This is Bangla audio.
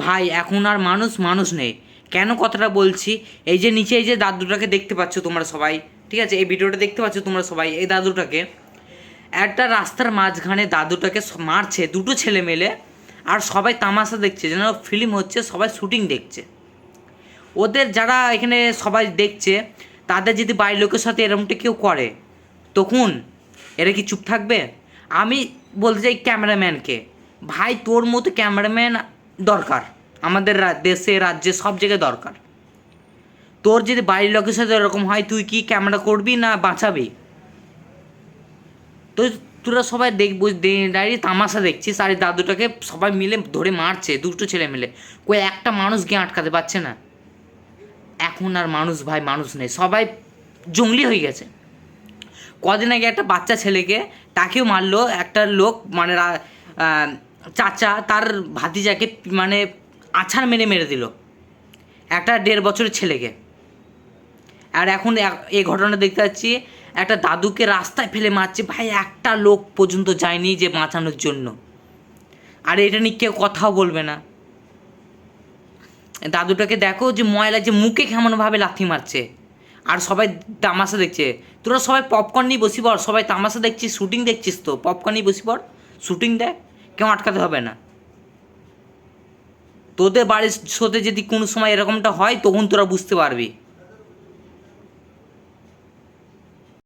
ভাই এখন আর মানুষ মানুষ নেই। কেন কথাটা বলছি, এই যে নিচে এই যে দাদুটাকে দেখতে পাচ্ছ তোমরা সবাই, ঠিক আছে, এই ভিডিওটা দেখতে পাচ্ছ তোমরা সবাই, এই দাদুটাকে একটা রাস্তার মাঝখানে দাদুটাকে মারছে দুটো ছেলে মেলে, আর সবাই তামাশা দেখছে, যেন ফিল্ম হচ্ছে, সবাই শুটিং দেখছে। ওদের যারা এখানে সবাই দেখছে, তাদের যদি বাড়ির লোকের সাথে এরকমটা কেউ করে, তখন এরা কি চুপ থাকবে? আমি বলতে চাই ক্যামেরাম্যানকে, ভাই তোর মতো ক্যামেরাম্যান দরকার আমাদের দেশে, রাজ্যে, সব জায়গায় দরকার। তোর যদি বাড়ির লোকের সাথে এরকম হয়, তুই কি ক্যামেরা করবি না বাঁচাবি? তো তোরা সবাই দাঁড়িয়ে তামাশা দেখছিস, আর এই দাদুটাকে সবাই মিলে ধরে মারছে, দুটো ছেলে মিলে, কই একটা মানুষ গিয়ে আটকাতে পারছে না। এখন আর মানুষ ভাই মানুষ নেই, সবাই জঙ্গলি হয়ে গেছে। কদিন আগে একটা বাচ্চা ছেলেকে তাকেও মারলো একটা লোক, মানে চাচা তার ভাতিজাকে মানে আছাড় মেরে মেরে দিল, একটা 1.5 বছরের ছেলেকে। আর এখন এই ঘটনা দেখতে পাচ্ছি, একটা দাদুকে রাস্তায় ফেলে মারছে ভাই, একটা লোক পর্যন্ত যায়নি যে বাঁচানোর জন্য। আর এটা নিয়ে কেউ কথাও বলবে না। দাদুটাকে দেখো যে ময়লা, যে মুখে কেমনভাবে লাথি মারছে, আর সবাই তামাশা দেখছে। তোরা সবাই পপকর্ন নিয়ে বসি পড়, সবাই তামাশা দেখছিস, শুটিং দেখছিস, তো পপকর্ন নিয়ে বসি পড়, শুটিং দেখ, কেউ আটকাতে হবে না। তোদের বাড়ির সাথে যদি কোনো সময় এরকমটা হয়, তখন তোরা বুঝতে পারবি।